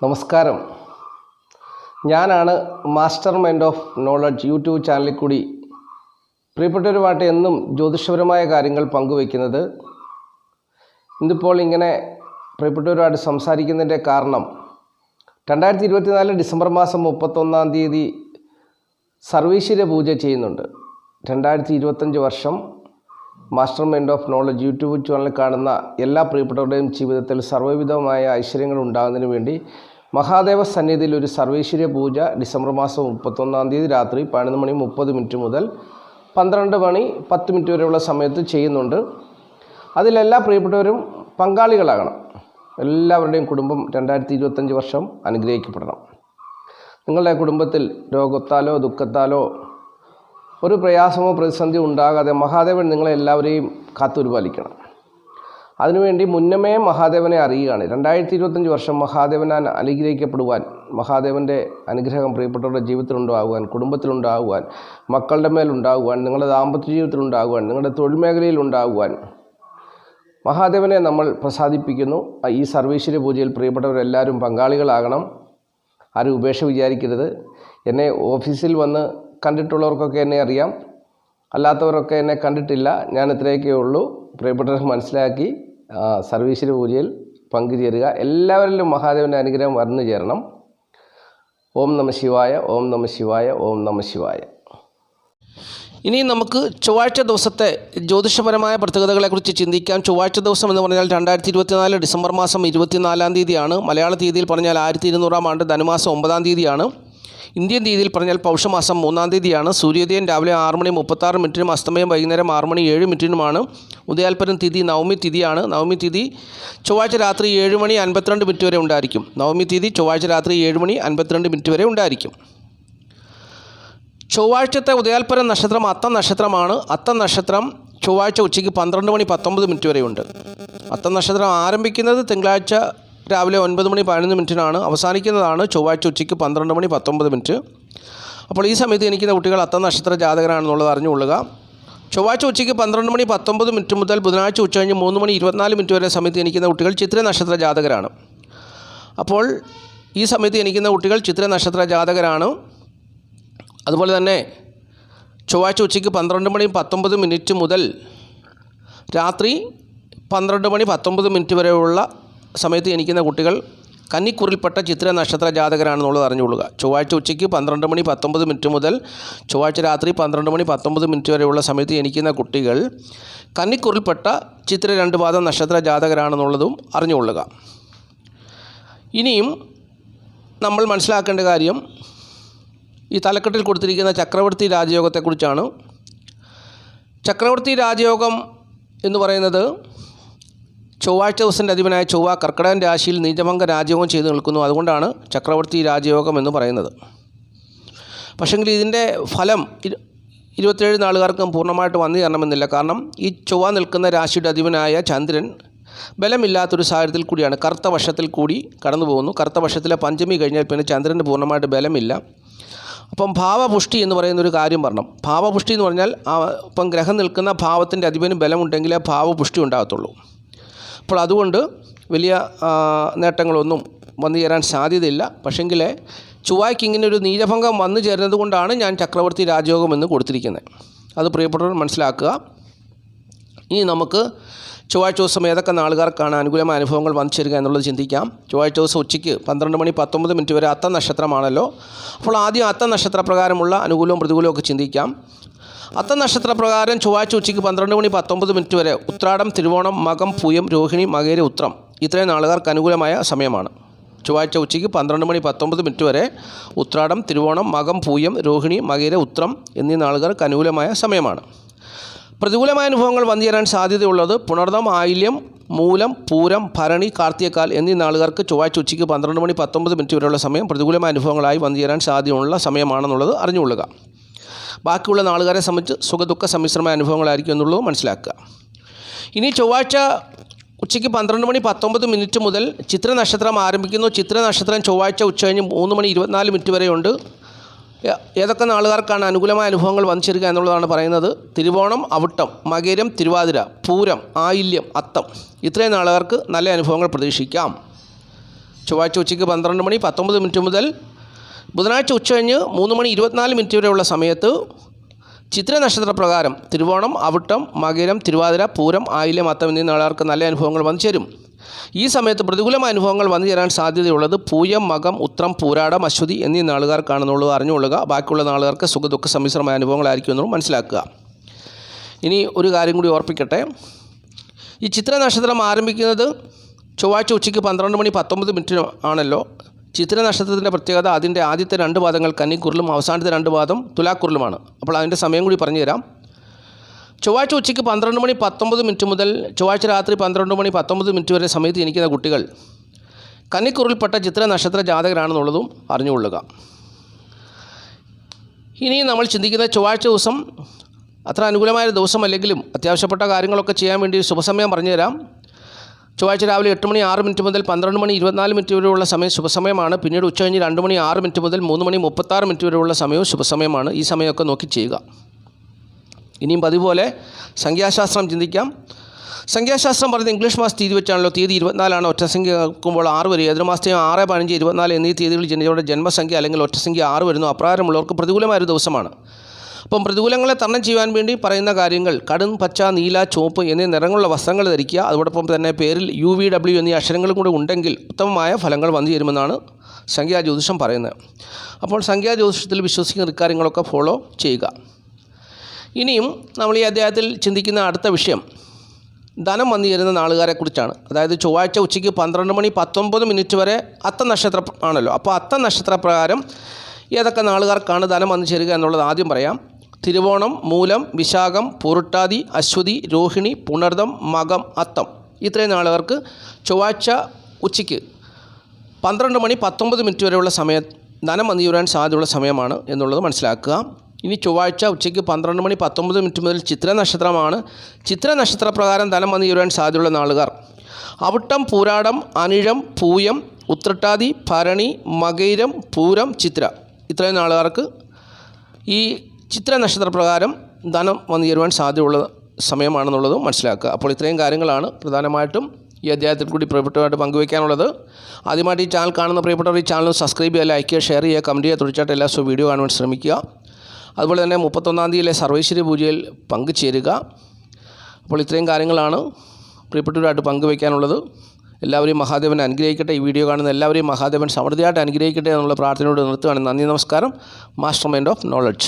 നമസ്കാരം. ഞാനാണ് master mind of knowledge YouTube ചാനലിൽ കൂടി പ്രിയപ്പെട്ടവരുമായിട്ട് എന്നും ജ്യോതിഷപരമായ കാര്യങ്ങൾ പങ്കുവയ്ക്കുന്നത്. ഇന്നിപ്പോൾ ഇങ്ങനെ പ്രിയപ്പെട്ടവരുമായിട്ട് സംസാരിക്കുന്നതിൻ്റെ കാരണം 2024 ഡിസംബർ മാസം 31 സർവീശ്വര പൂജ ചെയ്യുന്നുണ്ട്. 2025 വർഷം master mind of knowledge YouTube channel കാണുന്ന എല്ലാ പ്രിയപ്പെട്ടവരുടെയും ജീവിതത്തിൽ സർവ്വവിധമായ ഐശ്വര്യങ്ങൾ ഉണ്ടാകുന്നതിന് വേണ്ടി മഹാദേവ സന്നിധിയിൽ ഒരു സർവീശ്വര പൂജ ഡിസംബർ മാസം 31 രാത്രി 11:30 മുതൽ 12:10 വരെയുള്ള സമയത്ത് ചെയ്യുന്നുണ്ട്. അതിലെല്ലാ പ്രിയപ്പെട്ടവരും പങ്കാളികളാകണം. എല്ലാവരുടെയും കുടുംബം 2025 വർഷം അനുഗ്രഹിക്കപ്പെടണം. നിങ്ങളുടെ കുടുംബത്തിൽ രോഗത്താലോ ദുഃഖത്താലോ ഒരു പ്രയാസമോ പ്രതിസന്ധി ഉണ്ടാകാതെ മഹാദേവൻ നിങ്ങളെല്ലാവരെയും കാത്തുപരിപാലിക്കണം. അതിനുവേണ്ടി മുന്നമേ മഹാദേവനെ അറിയുകയാണ്. 2025 വർഷം മഹാദേവനാൽ അനുഗ്രഹിക്കപ്പെടുവാൻ, മഹാദേവൻ്റെ അനുഗ്രഹം പ്രിയപ്പെട്ടവരുടെ ജീവിതത്തിലുണ്ടാകുവാൻ, കുടുംബത്തിലുണ്ടാകുവാൻ, മക്കളുടെ മേലുണ്ടാകുവാൻ, നിങ്ങളുടെ ദാമ്പത്യ ജീവിതത്തിലുണ്ടാകുവാൻ, നിങ്ങളുടെ തൊഴിൽ മേഖലയിലുണ്ടാകുവാൻ മഹാദേവനെ നമ്മൾ പ്രസാദിപ്പിക്കുന്നു. ഈ സർവീശ്വര പൂജയിൽ പ്രിയപ്പെട്ടവരെല്ലാവരും പങ്കാളികളാകണം. ആരും ഉപേക്ഷ വിചാരിക്കരുത്. എന്നെ ഓഫീസിൽ വന്ന് കണ്ടിട്ടുള്ളവർക്കൊക്കെ എന്നെ അറിയാം, അല്ലാത്തവരൊക്കെ എന്നെ കണ്ടിട്ടില്ല. ഞാൻ ഇത്രയൊക്കെ ഉള്ളൂ. പ്രിയപ്പെട്ടവർ മനസ്സിലാക്കി സർവീശ്വര പൂജയിൽ പങ്കുചേരുക. എല്ലാവരിലും മഹാദേവൻ്റെ അനുഗ്രഹം വന്നു ചേരണം. ഓം നമഃ ശിവായ, ഓം നമഃ ശിവായ, ഓം നമഃ ശിവായ. ഇനി നമുക്ക് ചൊവ്വാഴ്ച ദിവസത്തെ ജ്യോതിഷപരമായ പ്രത്യേകതകളെക്കുറിച്ച് ചിന്തിക്കാം. ചൊവ്വാഴ്ച ദിവസം എന്ന് പറഞ്ഞാൽ 2024 ഡിസംബർ മാസം 24 മലയാള തീയതിയിൽ പറഞ്ഞാൽ 1200 ആണ്ട് ധനുമാസം 9 ഇന്ത്യൻ തീയതിയിൽ പറഞ്ഞാൽ പൗഷമാസം 3 സൂര്യോദയം രാവിലെ 6:36 അസ്തമയം വൈകുന്നേരം 6:07 ഉദയാൽപരം തിഥി നവമി തിഥിയാണ്. നവമി തിഥി ചൊവ്വാഴ്ച രാത്രി 7:52 വരെ ഉണ്ടായിരിക്കും. നവമി തിഥി ചൊവ്വാഴ്ച രാത്രി 7:52 വരെ ഉണ്ടായിരിക്കും. ചൊവ്വാഴ്ചത്തെ ഉദയാൽപരം നക്ഷത്രം അത്തം നക്ഷത്രമാണ്. അത്തം നക്ഷത്രം ചൊവ്വാഴ്ച ഉച്ചയ്ക്ക് 12:19 വരെയുണ്ട്. അത്തം നക്ഷത്രം ആരംഭിക്കുന്നത് തിങ്കളാഴ്ച രാവിലെ 9:11 അവസാനിക്കുന്നതാണ് ചൊവ്വാഴ്ച ഉച്ചയ്ക്ക് 12:19. അപ്പോൾ ഈ സമയത്ത് ജനിക്കുന്ന കുട്ടികൾ അത്തം നക്ഷത്ര ജാതകരാണെന്നുള്ളത് അറിഞ്ഞുകൊള്ളുക. ചൊവ്വാഴ്ച ഉച്ചയ്ക്ക് 12:19 മുതൽ ബുധനാഴ്ച ഉച്ചകഴിഞ്ഞ് 3:24 വരെ സമയത്ത് ജനിക്കുന്ന കുട്ടികൾ ചിത്ര നക്ഷത്ര ജാതകരാണ്. അപ്പോൾ ഈ സമയത്ത് ജനിക്കുന്ന കുട്ടികൾ ചിത്ര നക്ഷത്ര ജാതകരാണ്. അതുപോലെ തന്നെ ചൊവ്വാഴ്ച ഉച്ചയ്ക്ക് 12:19 മുതൽ രാത്രി 12:19 വരെയുള്ള സമയത്ത് ജനിക്കുന്ന കുട്ടികൾ കന്നിക്കുറിൽപ്പെട്ട ചിത്ര നക്ഷത്ര ജാതകരാണെന്നുള്ളത് അറിഞ്ഞുകൊള്ളുക. ചൊവ്വാഴ്ച ഉച്ചയ്ക്ക് 12:19 മുതൽ ചൊവ്വാഴ്ച രാത്രി 12:19 വരെയുള്ള സമയത്ത് ജനിക്കുന്ന കുട്ടികൾ കന്നിക്കുറിൽപ്പെട്ട ചിത്ര 2 പാദം നക്ഷത്ര ജാതകരാണെന്നുള്ളതും അറിഞ്ഞുകൊള്ളുക. ഇനിയും നമ്മൾ മനസ്സിലാക്കേണ്ട കാര്യം ഈ തലക്കെട്ടിൽ കൊടുത്തിരിക്കുന്ന ചക്രവർത്തി രാജയോഗത്തെക്കുറിച്ചാണ്. ചക്രവർത്തി രാജയോഗം എന്ന് പറയുന്നത് ചൊവ്വാഴ്ച ദിവസത്തിൻ്റെ അധിപനായ ചൊവ്വ കർക്കിടകൻ രാശിയിൽ നീചഭംഗ രാജയോഗം ചെയ്തു നിൽക്കുന്നു. അതുകൊണ്ടാണ് ചക്രവർത്തി രാജയോഗം എന്ന് പറയുന്നത്. പക്ഷേങ്കിൽ ഇതിൻ്റെ ഫലം 27 നാളുകാർക്കും പൂർണ്ണമായിട്ട് വന്നു തരണമെന്നില്ല. കാരണം ഈ ചൊവ്വ നിൽക്കുന്ന രാശിയുടെ അധിപനായ ചന്ദ്രൻ ബലമില്ലാത്തൊരു സാഹചര്യത്തിൽ കൂടിയാണ്, കറുത്ത വർഷത്തിൽ കൂടി കടന്നു പോകുന്നു. കറുത്ത വർഷത്തിലെ പഞ്ചമി കഴിഞ്ഞാൽ പിന്നെ ചന്ദ്രന് പൂർണ്ണമായിട്ട് ബലമില്ല. അപ്പം ഭാവപുഷ്ടി എന്ന് പറയുന്നൊരു കാര്യം പറഞ്ഞു. ഭാവപുഷ്ടി എന്ന് പറഞ്ഞാൽ ഇപ്പം ഗ്രഹം നിൽക്കുന്ന ഭാവത്തിൻ്റെ അധിപന് ബലമുണ്ടെങ്കിലേ ഭാവപുഷ്ടി ഉണ്ടാകത്തുള്ളൂ. അപ്പോൾ അതുകൊണ്ട് വലിയ നേട്ടങ്ങളൊന്നും വന്നു ചേരാൻ സാധ്യതയില്ല. പക്ഷെങ്കിൽ ചൊവ്വയ്ക്ക് ഇങ്ങനെ ഒരു നീചഭംഗം വന്നു ചേരുന്നത് കൊണ്ടാണ് ഞാൻ ചക്രവർത്തി രാജയോഗം എന്ന് കൊടുത്തിരിക്കുന്നത്. അത് പ്രിയപ്പെട്ടവർ മനസ്സിലാക്കുക. ഇനി നമുക്ക് ചൊവ്വാഴ്ച ദിവസം ഏതൊക്കെ നാളുകാർക്കാണ് അനുകൂലമായ അനുഭവങ്ങൾ വന്നു ചേരുക എന്നുള്ളത് ചിന്തിക്കാം. ചൊവ്വാഴ്ച ദിവസം ഉച്ചയ്ക്ക് 12:19 വരെ അത്തം നക്ഷത്രമാണല്ലോ. അപ്പോൾ ആദ്യം അത്തം നക്ഷത്രപ്രകാരമുള്ള അനുകൂലവും പ്രതികൂലവും ഒക്കെ ചിന്തിക്കാം. അത്തം നക്ഷത്രപ്രകാരം ചൊവ്വാഴ്ച ഉച്ചയ്ക്ക് 12:19 വരെ ഉത്രാടം, തിരുവോണം, മകം, പൂയം, രോഹിണി, മകേര, ഉത്രം ഇത്രയും നാളുകാർക്ക് അനുകൂലമായ സമയമാണ്. ചൊവ്വാഴ്ച ഉച്ചയ്ക്ക് 12:19 വരെ ഉത്രാടം, തിരുവോണം, മകം, പൂയം, രോഹിണി, മകേര, ഉത്രം എന്നീ നാളുകാർക്ക് അനുകൂലമായ സമയമാണ്. പ്രതികൂലമായ അനുഭവങ്ങൾ വന്നു ചേരാൻ സാധ്യതയുള്ളത് പുണർദം, ആയില്യം, മൂലം, പൂരം, ഭരണി, കാർത്തികക്കാൽ എന്നീ നാളുകാർക്ക് ചൊവ്വാഴ്ച ഉച്ചയ്ക്ക് 12:19 വരെയുള്ള സമയം പ്രതികൂലമായ അനുഭവങ്ങളായി വന്നു ചേരാൻ സാധ്യതയുള്ള സമയമാണെന്നുള്ളത് അറിഞ്ഞുകൊള്ളുക. ബാക്കിയുള്ള നാളുകാരെ സംബന്ധിച്ച് സുഖദുഃഖ സമ്മിശ്രമായ അനുഭവങ്ങളായിരിക്കും എന്നുള്ളത് മനസ്സിലാക്കുക. ഇനി ചൊവ്വാഴ്ച ഉച്ചയ്ക്ക് 12:19 മുതൽ ചിത്ര നക്ഷത്രം ആരംഭിക്കുന്നു. ചിത്ര നക്ഷത്രം ചൊവ്വാഴ്ച ഉച്ചകഴിഞ്ഞ് 3:24 വരെയുണ്ട്. ഏതൊക്കെ നാളുകാർക്കാണ് അനുകൂലമായ അനുഭവങ്ങൾ വന്നു ചേരുക എന്നുള്ളതാണ് പറയുന്നത്. തിരുവോണം, അവിട്ടം, മകരം, തിരുവാതിര, പൂരം, ആയില്യം, അത്തം ഇത്രയും നാളുകാർക്ക് നല്ല അനുഭവങ്ങൾ പ്രതീക്ഷിക്കാം. ചൊവ്വാഴ്ച ഉച്ചയ്ക്ക് 12 മണി 19 മിനിറ്റ് മുതൽ ബുധനാഴ്ച ഉച്ചകഴിഞ്ഞ് 3 മണി 24 മിനിറ്റ് വരെയുള്ള സമയത്ത് ചിത്ര നക്ഷത്രപ്രകാരം തിരുവോണം, അവിട്ടം, മകരം, തിരുവാതിര, പൂരം, ആയില്യം, അത്തം എന്നീ നാളുകാർക്ക് നല്ല അനുഭവങ്ങൾ വന്നു ചേരും. ഈ സമയത്ത് പ്രതികൂലമായ അനുഭവങ്ങൾ വന്നു ചേരാൻ സാധ്യതയുള്ളത് പൂയം, മകം, ഉത്രം, പൂരാടം, അശ്വതി എന്നീ നാളുകാർക്കാണെന്നുള്ളത് അറിഞ്ഞുകൊള്ളുക. ബാക്കിയുള്ള നാളുകാർക്ക് സുഖദുഃഖ സമ്മിശ്രമായ അനുഭവങ്ങളായിരിക്കും എന്നും മനസ്സിലാക്കുക. ഇനി ഒരു കാര്യം കൂടി ഓർപ്പിക്കട്ടെ. ഈ ചിത്ര നക്ഷത്രം ആരംഭിക്കുന്നത് ചൊവ്വാഴ്ച ഉച്ചയ്ക്ക് 12 മണി 19 മിനിറ്റിന് ആണല്ലോ. ചിത്ര നക്ഷത്രത്തിൻ്റെ പ്രത്യേകത അതിൻ്റെ ആദ്യത്തെ 2 പാദങ്ങൾ കന്നിക്കുറിലും അവസാനത്തെ 2 പാദം തുലാക്കുറിലുമാണ്. അപ്പോൾ അതിൻ്റെ സമയം കൂടി പറഞ്ഞു തരാം. ചൊവ്വാഴ്ച ഉച്ചയ്ക്ക് 12 മണി 19 മിനിറ്റ് മുതൽ ചൊവ്വാഴ്ച രാത്രി 12 മണി 19 മിനിറ്റ് വരെ സമയത്ത് ജനിക്കുന്ന കുട്ടികൾ കന്നിക്കുറിൽപ്പെട്ട ചിത്ര നക്ഷത്ര ജാതകരാണെന്നുള്ളതും അറിഞ്ഞുകൊള്ളുക. ഇനി നമ്മൾ ചിന്തിക്കുന്ന ചൊവ്വാഴ്ച ദിവസം അത്ര അനുകൂലമായ ദിവസമല്ലെങ്കിലും അത്യാവശ്യപ്പെട്ട കാര്യങ്ങളൊക്കെ ചെയ്യാൻ വേണ്ടി ശുഭസമയം പറഞ്ഞുതരാം. ചൊവ്വാഴ്ച രാവിലെ 8 മണി 6 മിനിറ്റ് മുതൽ 12 മണി 24 മിനിറ്റ് വരെയുള്ള സമയം ശുഭസമയമാണ്. പിന്നീട് ഉച്ചകഴിഞ്ഞ് 2 മണി 6 മിനിറ്റ് മുതൽ 3 മണി 36 മിനിറ്റ് വരെയുള്ള സമയവും ശുഭസമയമാണ്. ഈ സമയമൊക്കെ നോക്കി ചെയ്യുക. ഇനിയും പതിപോലെ സംഖ്യാശാസ്ത്രം ചിന്തിക്കാം. സംഖ്യാശാസ്ത്രം പറയുന്നത് ഇംഗ്ലീഷ് മാസ തീയതി വെച്ചാണല്ലോ. തീയതി 24 ഒറ്റസംഖ്യ നോക്കുമ്പോൾ 6 വരും. എതിർമാസത്തെയും 6, 15, 24 എന്നീ തീയതികളിൽ ജനിച്ചവരുടെ ജന്മസംഖ്യ അല്ലെങ്കിൽ ഒറ്റസംഖ്യ 6 വരുന്നു. അപ്രകാരമുള്ളവർക്ക് പ്രതികൂലമായൊരു ദിവസമാണ്. അപ്പം പ്രതികൂലങ്ങളെ തരണം ചെയ്യുവാൻ വേണ്ടി പറയുന്ന കാര്യങ്ങൾ കടും, പച്ച, നീല, ചുവപ്പ് എന്നീ നിറങ്ങളുള്ള വസ്ത്രങ്ങൾ ധരിക്കുക. അതോടൊപ്പം തന്നെ പേരിൽ UVW എന്നീ അക്ഷരങ്ങളും കൂടെ ഉണ്ടെങ്കിൽ ഉത്തമമായ ഫലങ്ങൾ വന്നു ചേരുമെന്നാണ് സംഖ്യാജ്യോതിഷം പറയുന്നത്. അപ്പോൾ സംഖ്യാജ്യോതിഷത്തിൽ വിശ്വസിക്കുന്ന ഇക്കാര്യങ്ങളൊക്കെ ഫോളോ ചെയ്യുക. ഇനിയും നമ്മൾ ഈ അധ്യായത്തിൽ ചിന്തിക്കുന്ന അടുത്ത വിഷയം ധനം വന്നു ചേരുന്ന നാളുകാരെക്കുറിച്ചാണ്. അതായത് ചൊവ്വാഴ്ച ഉച്ചയ്ക്ക് 12 മണി 19 മിനിറ്റ് വരെ അത്ത നക്ഷത്രം ആണല്ലോ. അപ്പോൾ അത്ത നക്ഷത്രപ്രകാരം ഏതൊക്കെ നാളുകാർക്കാണ് ധനം വന്നു ചേരുക എന്നുള്ളത് ആദ്യം പറയാം. തിരുവോണം, മൂലം, വിശാഖം, പൂരുട്ടാതി, അശ്വതി, രോഹിണി, പുണർദം, മകം, അത്തം ഇത്രയും നാളുകാർക്ക് ചൊവ്വാഴ്ച ഉച്ചയ്ക്ക് 12 മണി 19 മിനിറ്റ് വരെയുള്ള സമയം ധനം വന്നു ചേരാൻ സാധ്യതയുള്ള സമയമാണ് എന്നുള്ളത് മനസ്സിലാക്കുക. ഇനി ചൊവ്വാഴ്ച ഉച്ചയ്ക്ക് 12 മണി 19 മിനിറ്റ് മുതൽ ചിത്ര നക്ഷത്രമാണ്. ചിത്ര നക്ഷത്രപ്രകാരം ധനം വന്നു ചേരാൻ സാധ്യതയുള്ള നാളുകാർ അവിട്ടം, പൂരാടം, അനിഴം, പൂയം, ഉത്രട്ടാതി, ഭരണി, മകയിരം, പൂരം, ചിത്ര ഇത്രയും നാളുകാർക്ക് ഈ ചിത്ര നക്ഷത്രപ്രകാരം ധനം വന്നു ചേരുവാൻ സാധ്യതയുള്ള സമയമാണെന്നുള്ളത് മനസ്സിലാക്കുക. അപ്പോൾ ഇത്രയും കാര്യങ്ങളാണ് പ്രധാനമായിട്ടും ഈ അധ്യായത്തിൽ കൂടി പ്രിയപ്പെട്ടവരായിട്ട് പങ്കുവയ്ക്കാനുള്ളത്. ആദ്യമായിട്ട് ഈ ചാനൽ കാണുന്ന പ്രിയപ്പെട്ടവർ ഈ ചാനൽ സബ്സ്ക്രൈബ് ചെയ്യുക, ലൈക്ക് ചെയ്യുക, ഷെയർ ചെയ്യുക, കമൻറ്റ് ചെയ്യുക. തീർച്ചയായിട്ടും എല്ലാ ദിവസവും വീഡിയോ കാണുവാൻ ശ്രമിക്കുക. അതുപോലെ തന്നെ 31-ാം തീയതിയിലെ സർവൈശ്വര്യ പൂജയിൽ പങ്കുചേരുക. അപ്പോൾ ഇത്രയും കാര്യങ്ങളാണ് പ്രിയപ്പെട്ടവരായിട്ട് പങ്കുവയ്ക്കാനുള്ളത്. എല്ലാവരെയും മഹാദേവൻ അനുഗ്രഹിക്കട്ടെ. ഈ വീഡിയോ കാണുന്ന എല്ലാവരെയും മഹാദേവൻ സമൃദ്ധിയായിട്ട് അനുഗ്രഹിക്കട്ടെ എന്നുള്ള പ്രാർത്ഥനയോട് നിർത്തുകയാണ്. നന്ദി, നമസ്കാരം. Master mind of knowledge.